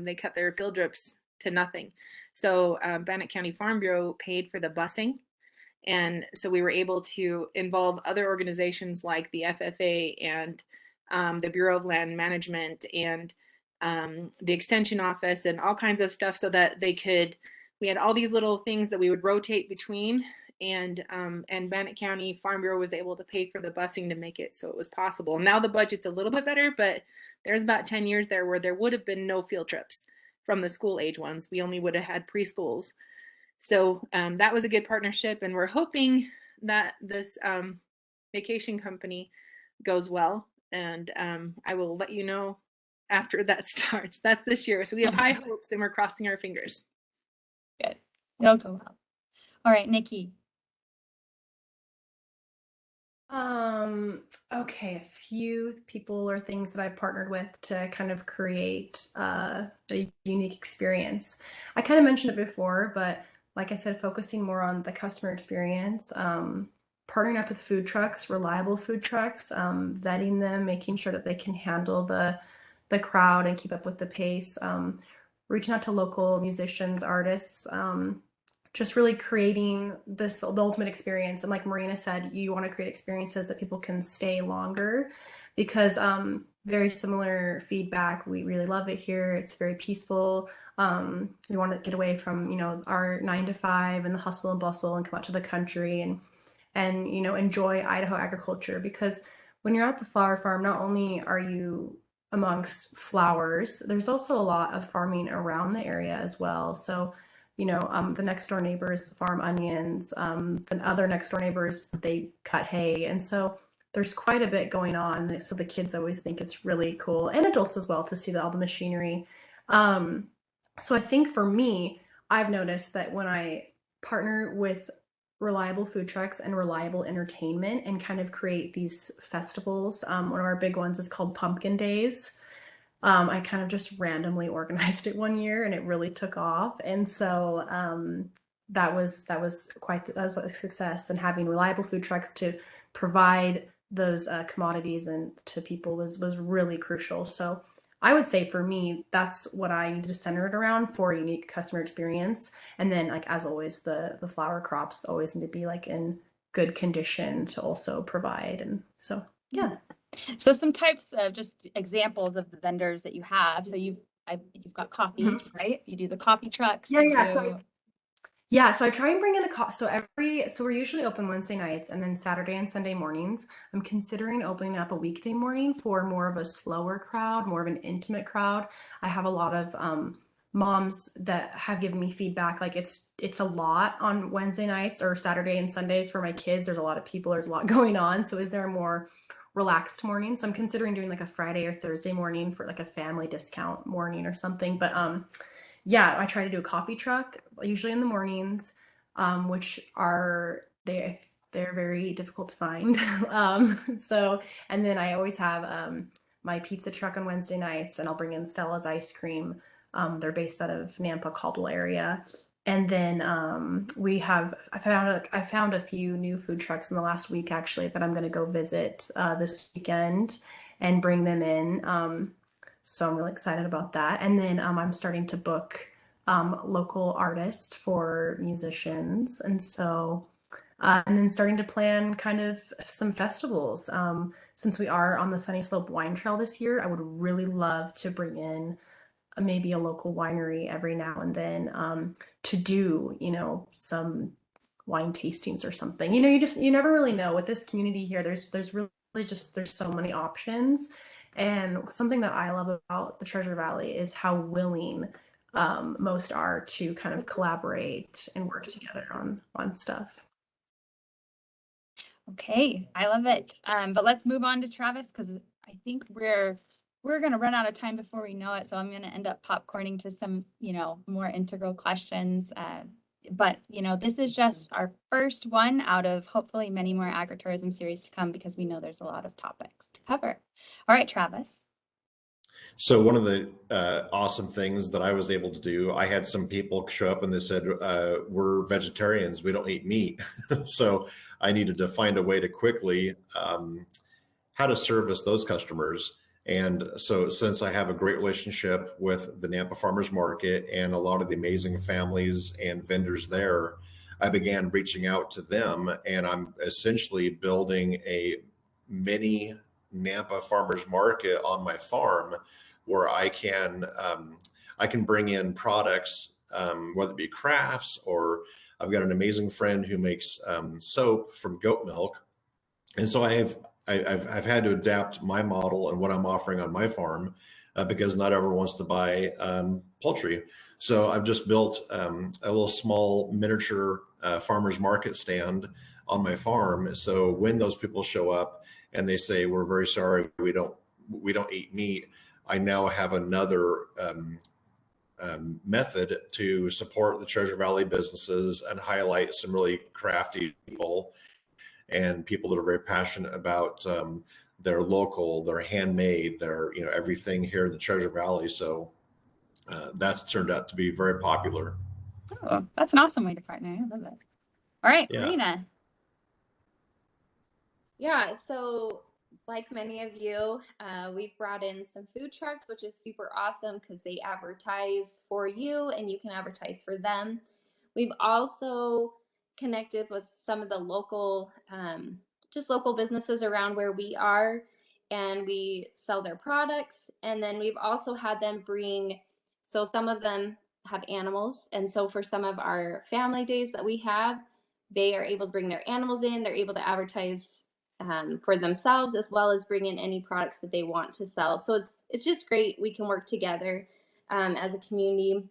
C: They cut their field trips to nothing. So 𝗣𝗂𝗺 County Farm Bureau paid for the busing. And so we were able to involve other organizations like the FFA and the Bureau of Land Management and the Extension Office and all kinds of stuff, so that we had all these little things that we would rotate between, and 𝗣𝗺 County Farm Bureau was able to pay for the busing to make it so it was possible. Now the budget's a little bit better, but there's about 10 years there where there would have been no field trips from the school age ones. We only would have had preschools. So that was a good partnership, and we're hoping that this vacation company goes well, and I will let you know after that starts. That's this year, so we have high hopes and we're crossing our fingers.
A: Good. It'll go well. All right, Nikki.
D: Okay, a few people or things that I've partnered with to kind of create a unique experience. I kind of mentioned it before, but like I said, focusing more on the customer experience, partnering up with food trucks, reliable food trucks, vetting them, making sure that they can handle the crowd and keep up with the pace, reaching out to local musicians, artists, just really creating the ultimate experience. And like Marina said, you want to create experiences that people can stay longer, because very similar feedback. We really love it here. It's very peaceful. We want to get away from, our 9 to 5 and the hustle and bustle and come out to the country and enjoy Idaho agriculture. Because when you're at the flower farm, not only are you amongst flowers, there's also a lot of farming around the area as well. So the next door neighbors farm onions, the other next door neighbors, they cut hay. And so there's quite a bit going on. So the kids always think it's really cool, and adults as well, to see all the machinery. So I think for me, I've noticed that when I partner with reliable food trucks and reliable entertainment and kind of create these festivals, one of our big ones is called Pumpkin Days. I kind of just randomly organized it one year and it really took off. And so that was a success, and having reliable food trucks to provide those commodities and to people was really crucial. So I would say for me, that's what I need to center it around for a unique customer experience. And then, like, as always, the flower crops always need to be like in good condition to also provide. And so, yeah.
A: So some types of just examples of the vendors that you have. So you've got coffee, right? You do the coffee trucks.
D: Yeah. So I try and bring in so we're usually open Wednesday nights and then Saturday and Sunday mornings. I'm considering opening up a weekday morning for more of a slower crowd, more of an intimate crowd. I have a lot of moms that have given me feedback, like it's a lot on Wednesday nights or Saturday and Sundays for my kids. There's a lot of people, there's a lot going on. So is there a more relaxed morning? So I'm considering doing like a Friday or Thursday morning for like a family discount morning or something. But yeah, I try to do a coffee truck usually in the mornings, which are they're very difficult to find. So, and then I always have my pizza truck on Wednesday nights, and I'll bring in Stella's ice cream. They're based out of 𝗕𝗂𝗺𝗏𝗄𝗃 area. And then I found a few new food trucks in the last week actually that I'm going to go visit this weekend and bring them in. So I'm really excited about that. And then I'm starting to book local artists for musicians, and so and then starting to plan kind of some festivals. Since we are on the Sunny Slope Wine Trail this year, I would really love to bring in maybe a local winery every now and then to do, some wine tastings or something. You never really know with this community here. There's really there's so many options. And something that I love about the Treasure Valley is how willing most are to kind of collaborate and work together on stuff.
A: Okay, I love it. But let's move on to Travis, because I think we're going to run out of time before we know it. So I'm going to end up popcorning to some, more integral questions. But, this is just our first one out of hopefully many more agritourism series to come, because we know there's a lot of topics to cover. All right, Travis.
E: So one of the awesome things that I was able to do, I had some people show up and they said, we're vegetarians, we don't eat meat. So I needed to find a way to quickly how to service those customers. And so since I have a great relationship with the Nampa Farmers Market and a lot of the amazing families and vendors there, I began reaching out to them, and I'm essentially building a mini Nampa Farmers Market on my farm, where I can bring in products, whether it be crafts, or I've got an amazing friend who makes soap from goat milk, and so I've had to adapt my model and what I'm offering on my farm because not everyone wants to buy poultry. So I've just built a little small miniature farmers market stand on my farm. So when those people show up and they say, we're very sorry, we don't eat meat, I now have another method to support the Treasure Valley businesses and highlight some really crafty people and people that are very passionate about their local, their handmade, their everything here in the Treasure Valley. So that's turned out to be very popular.
A: Oh, that's an awesome way to partner. I love it. All right,
E: Yeah.
A: Rena.
F: Yeah, so like many of you, we've brought in some food trucks, which is super awesome because they advertise for you and you can advertise for them. We've also connected with some of the local, just local businesses around where we are, and we sell their products. And then we've also had them bring, so some of them have animals. And so for some of our family days that we have, they are able to bring their animals in. They're able to advertise for themselves, as well as bring in any products that they want to sell. So it's just great. We can work together as a community.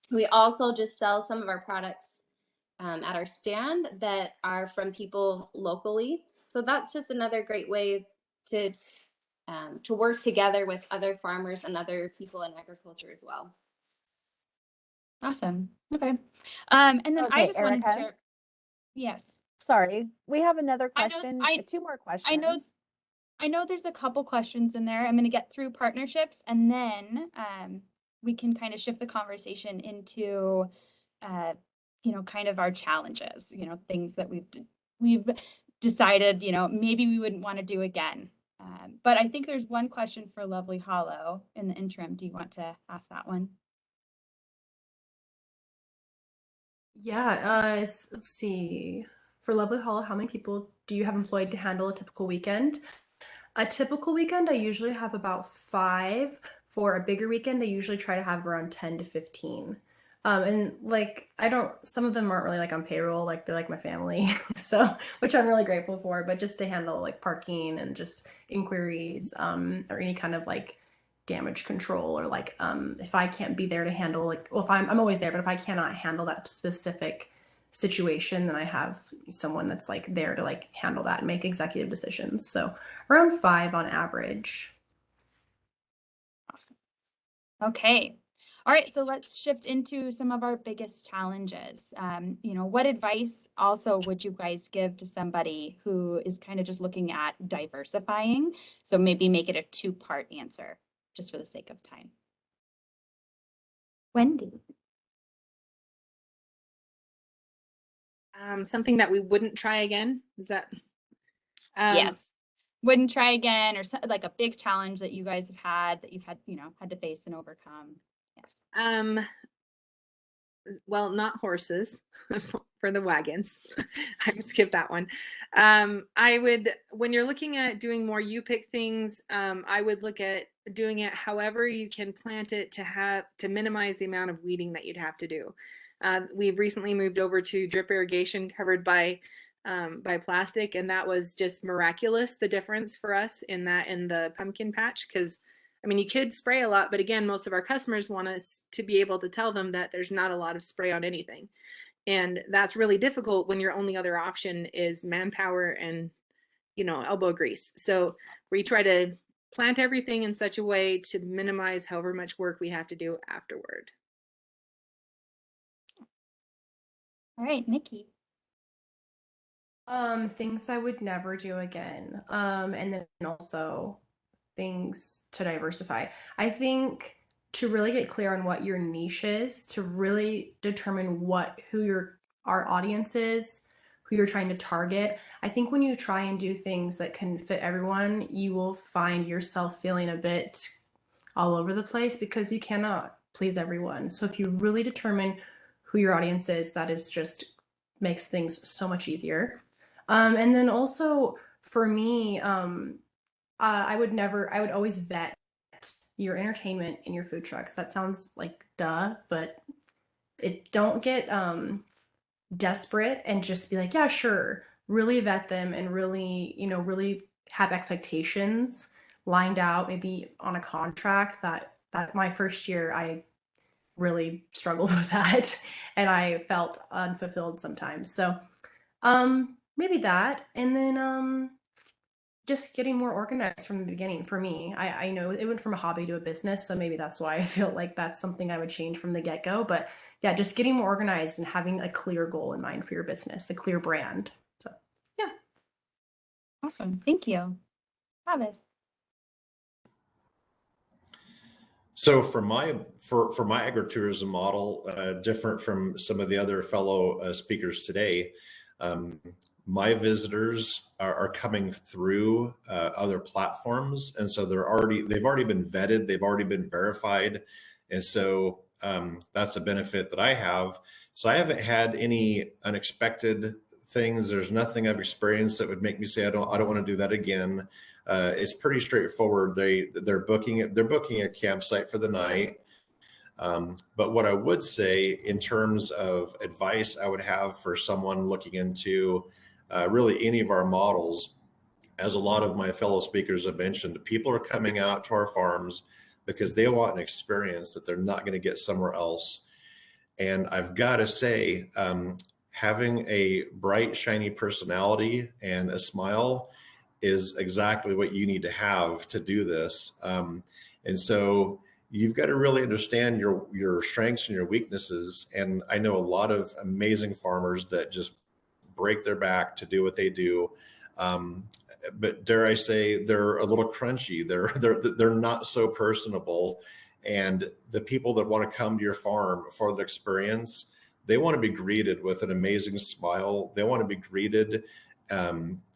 F: We also just sell some of our products at our stand that are from people locally. So that's just another great way to work together with other farmers and other people in agriculture as well.
A: Awesome. Okay. And then I
G: Okay,
A: just wanted to
G: Erica.
A: share. Yes.
G: Sorry, we have another
A: I know-
G: question.
A: I-
G: Two more questions.
A: I know there's a couple questions in there. I'm going to get through partnerships, and then we can kind of shift the conversation into, kind of our challenges, things that we've decided, maybe we wouldn't want to do again. But I think there's one question for Lovely Hollow in the interim. Do you want to ask that one?
D: Yeah, let's see. For Lovely Hollow, how many people do you have employed to handle a typical weekend? A typical weekend, I usually have about 5. For a bigger weekend, I usually try to have around 10 to 15. And some of them aren't really like on payroll, like they're like my family, so, which I'm really grateful for, but just to handle like parking and just inquiries, or any kind of like damage control, or like, if I can't be there to handle if I'm always there, but if I cannot handle that specific situation, then I have someone that's like there to like handle that and make executive decisions. So around 5 on average.
A: Awesome. Okay. All right, so let's shift into some of our biggest challenges. What advice also would you guys give to somebody who is kind of just looking at diversifying? So maybe make it a two-part answer, just for the sake of time. Wendy.
C: Something that we wouldn't try again, is that?
A: Yes. Wouldn't try again, or like a big challenge that you guys have had that you've had, had to face and overcome. Yes.
C: Well, not horses for the wagons. I would skip that one. When you're looking at doing more you-pick things, I would look at doing it however you can plant it to minimize the amount of weeding that you'd have to do. We've recently moved over to drip irrigation covered by plastic, and that was just miraculous, the difference for us in the pumpkin patch, because I mean, you could spray a lot, but again, most of our customers want us to be able to tell them that there's not a lot of spray on anything. And that's really difficult when your only other option is manpower and, elbow grease. So we try to plant everything in such a way to minimize however much work we have to do afterward.
A: All right, Nikki.
D: Things I would never do again. And then also things to diversify. I think to really get clear on what your niche is, to really determine who our audience is, who you're trying to target. I think when you try and do things that can fit everyone, you will find yourself feeling a bit all over the place because you cannot please everyone. So if you really determine who your audience is, that is just makes things so much easier. And then also for me, I would always vet your entertainment and your food trucks. That sounds like duh, but don't get desperate and just be like, yeah, sure. Really vet them and really, really have expectations lined out, maybe on a contract. That my first year, I really struggled with that and I felt unfulfilled sometimes. So maybe that, and then just getting more organized from the beginning for me. I know it went from a hobby to a business, so maybe that's why I feel like that's something I would change from the get-go. But yeah, just getting more organized and having a clear goal in mind for your business, a clear brand. So yeah.
A: Awesome. Thank you. Travis.
E: So for my agritourism model, different from some of the other fellow speakers today, my visitors are coming through other platforms, and so they've already been vetted, they've already been verified, and so that's a benefit that I have. So I haven't had any unexpected things. There's nothing I've experienced that would make me say I don't want to do that again. It's pretty straightforward. They're booking a campsite for the night. But what I would say in terms of advice I would have for someone looking into really any of our models, as a lot of my fellow speakers have mentioned, people are coming out to our farms because they want an experience that they're not going to get somewhere else. And I've got to say, having a bright, shiny personality and a smile is exactly what you need to have to do this. And so you've got to really understand your strengths and your weaknesses. And I know a lot of amazing farmers that just break their back to do what they do. But dare I say, they're a little crunchy. They're not so personable. And the people that want to come to your farm for the experience, they want to be greeted with an amazing smile. They want to be greeted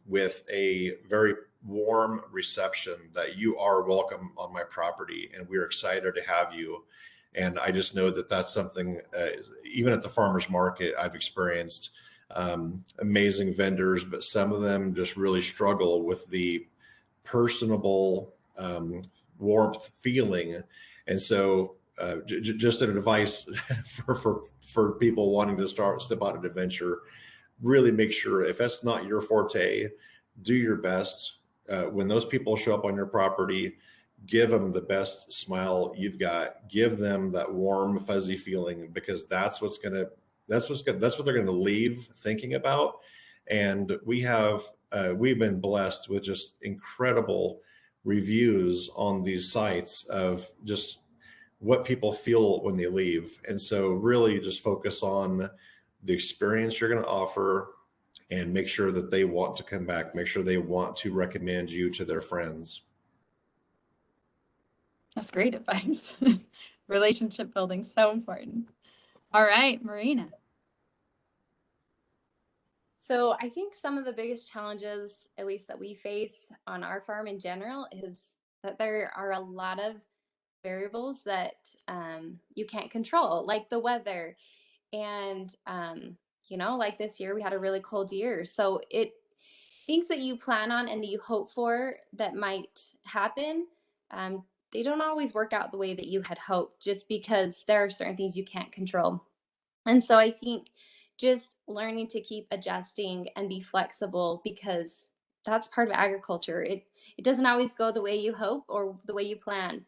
E: with a very warm reception that you are welcome on my property and we're excited to have you. And I just know that that's something, even at the farmer's market, I've experienced amazing vendors, but some of them just really struggle with the personable warmth feeling. And so just an advice for people wanting to step out an adventure, really make sure if that's not your forte, do your best. When those people show up on your property, give them the best smile you've got. Give them that warm, fuzzy feeling, because that's what they're going to leave thinking about. And we've been blessed with just incredible reviews on these sites of just what people feel when they leave. And so really just focus on the experience you're going to offer and make sure that they want to come back, make sure they want to recommend you to their friends.
A: That's great advice. Relationship building, so important. All right, Marina.
F: So I think some of the biggest challenges, at least that we face on our farm in general, is that there are a lot of variables that you can't control, like the weather. And, like this year, we had a really cold year. So things that you plan on and you hope for that might happen, they don't always work out the way that you had hoped, just because there are certain things you can't control. And so I think just learning to keep adjusting and be flexible, because that's part of agriculture. It doesn't always go the way you hope or the way you plan.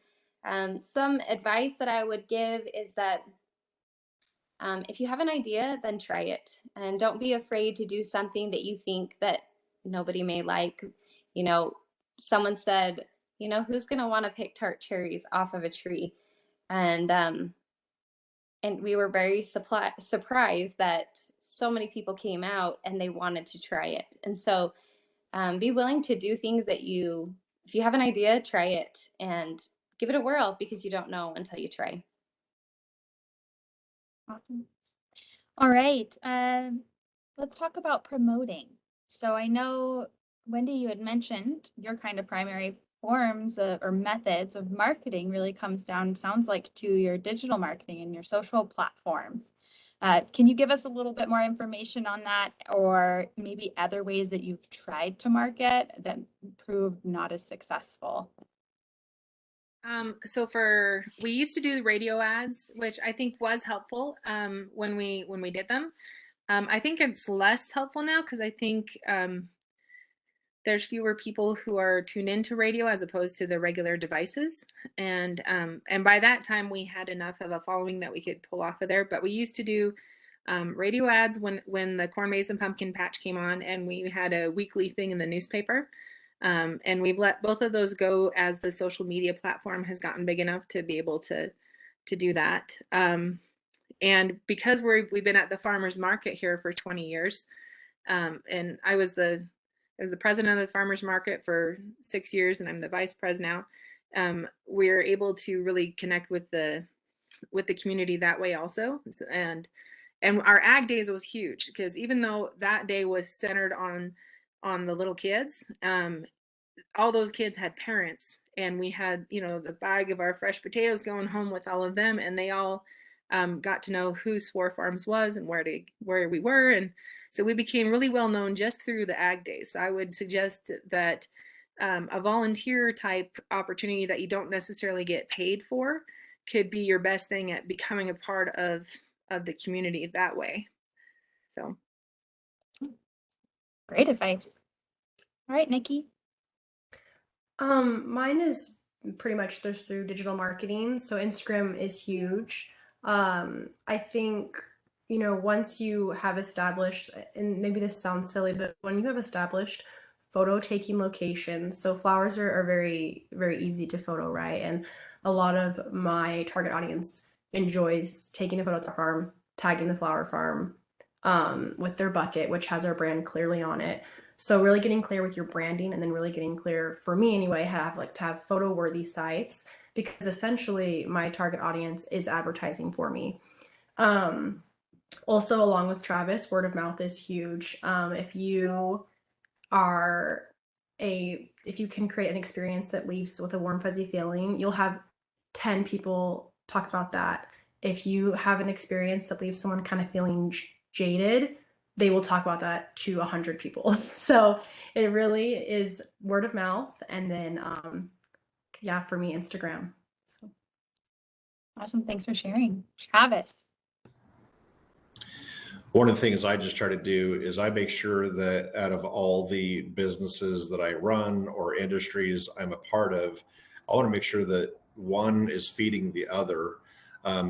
F: Some advice that I would give is that if you have an idea, then try it, and don't be afraid to do something that you think that nobody may like. Someone said, who's going to want to pick tart cherries off of a tree? And we were very surprised that so many people came out and they wanted to try it. And so be willing to do things that if you have an idea, try it and give it a whirl, because you don't know until you try.
A: Awesome. All right. Let's talk about promoting. So I know, Wendy, you had mentioned your kind of primary forms or methods of marketing really comes down, sounds like, to your digital marketing and your social platforms. Can you give us a little bit more information on that, or maybe other ways that you've tried to market that proved not as successful?
C: We used to do radio ads, which I think was helpful when we did them. I think it's less helpful now, because I think there's fewer people who are tuned into radio as opposed to the regular devices. And by that time, we had enough of a following that we could pull off of there. But we used to do radio ads when the corn, maize, and pumpkin patch came on, and we had a weekly thing in the newspaper. And we've let both of those go as the social media platform has gotten big enough to be able to do that. And because we've been at the farmers market here for 20 years, and I was the president of the farmers market for 6 years, and I'm the vice president now. We're able to really connect with the community that way also. And our ag days was huge, because even though that day was centered on the little kids, all those kids had parents, and we had, the bag of our fresh potatoes going home with all of them, and they all got to know who SWOR Farms was and where we were. And so we became really well known just through the ag days. So I would suggest that a volunteer type opportunity that you don't necessarily get paid for could be your best thing at becoming a part of the community that way. So
A: great advice. All right, Nikki.
D: Mine is pretty much just through digital marketing. So Instagram is huge. I think, once you have established, and maybe this sounds silly, but when you have established photo taking locations, so flowers are very, very easy to photo, right? And a lot of my target audience enjoys taking a photo at the farm, tagging the flower farm with their bucket, which has our brand clearly on it. So really getting clear with your branding, and then really getting clear, for me anyway, to have photo worthy sites, because essentially my target audience is advertising for me. Also, along with Travis, word of mouth is huge. If you can create an experience that leaves with a warm, fuzzy feeling, you'll have 10 people talk about that. If you have an experience that leaves someone kind of feeling jaded, they will talk about that to 100 people. So it really is word of mouth. And then, for me, Instagram. So.
A: Awesome. Thanks for sharing. Travis.
E: One of the things I just try to do is I make sure that out of all the businesses that I run or industries I'm a part of, I want to make sure that one is feeding the other.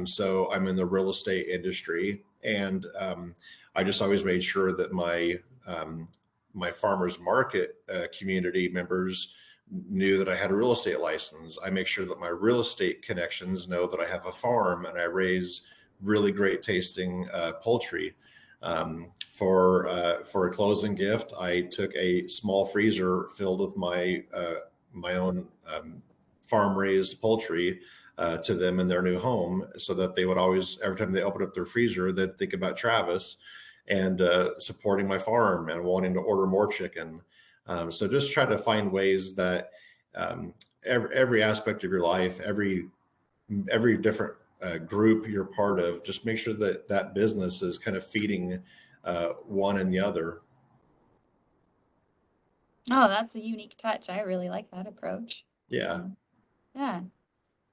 E: So I'm in the real estate industry, and I just always made sure that my farmers market community members knew that I had a real estate license. I make sure that my real estate connections know that I have a farm and I raise really great tasting poultry. For a closing gift, I took a small freezer filled with my own farm raised poultry to them in their new home, so that they would always, every time they open up their freezer, they'd think about Travis and supporting my farm and wanting to order more chicken. So just try to find ways that every aspect of your life, every different group you're part of, just make sure that that business is kind of feeding one and the other.
A: Oh, that's a unique touch. I really like that approach.
E: Yeah.
A: Yeah.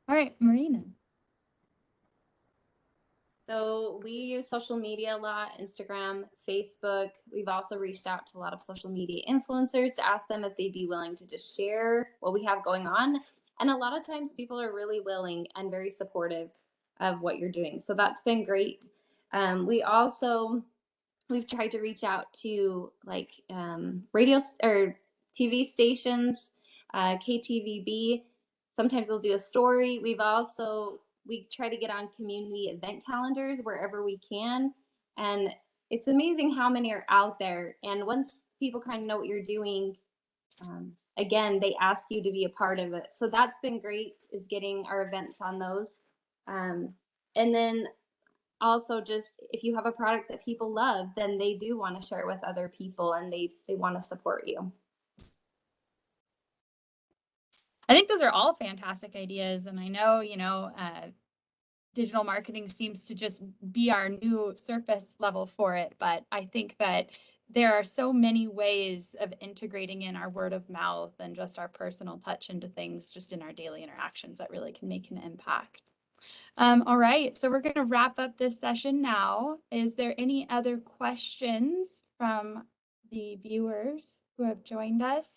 A: All right, Marina.
F: So we use social media a lot, Instagram, Facebook. We've also reached out to a lot of social media influencers to ask them if they'd be willing to just share what we have going on. And a lot of times people are really willing and very supportive of what you're doing. So that's been great. We've tried to reach out to like radio or TV stations, 𝗕𝗲𝗵𝗂𝗇𝗵𝗵. Sometimes they'll do a story. We try to get on community event calendars wherever we can. And it's amazing how many are out there. And once people kind of know what you're doing, again, they ask you to be a part of it. So that's been great, is getting our events on those. And then also, just if you have a product that people love, then they do want to share it with other people and they want to support you.
A: I think those are all fantastic ideas. And I know, digital marketing seems to just be our new surface level for it. But I think that there are so many ways of integrating in our word of mouth and just our personal touch into things just in our daily interactions that really can make an impact. All right, so we're going to wrap up this session now. Is there any other questions from the viewers who have joined us?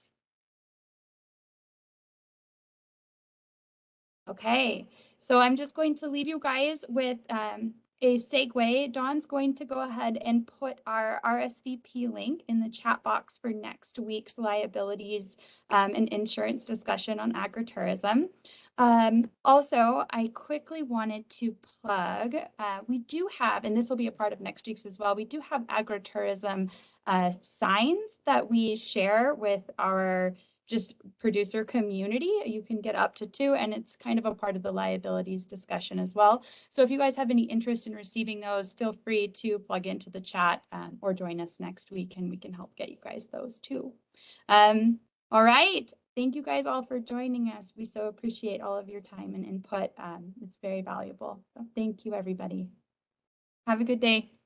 A: Okay, so I'm just going to leave you guys with a segue. Dawn's going to go ahead and put our RSVP link in the chat box for next week's liabilities and insurance discussion on agritourism. Also, I quickly wanted to plug, we do have, and this will be a part of next week's as well, we do have agritourism signs that we share with our just producer community. You can get up to 2, and it's kind of a part of the liabilities discussion as well. So if you guys have any interest in receiving those, feel free to plug into the chat or join us next week, and we can help get you guys those too. All right. Thank you guys all for joining us. We so appreciate all of your time and input. It's very valuable. So thank you, everybody. Have a good day.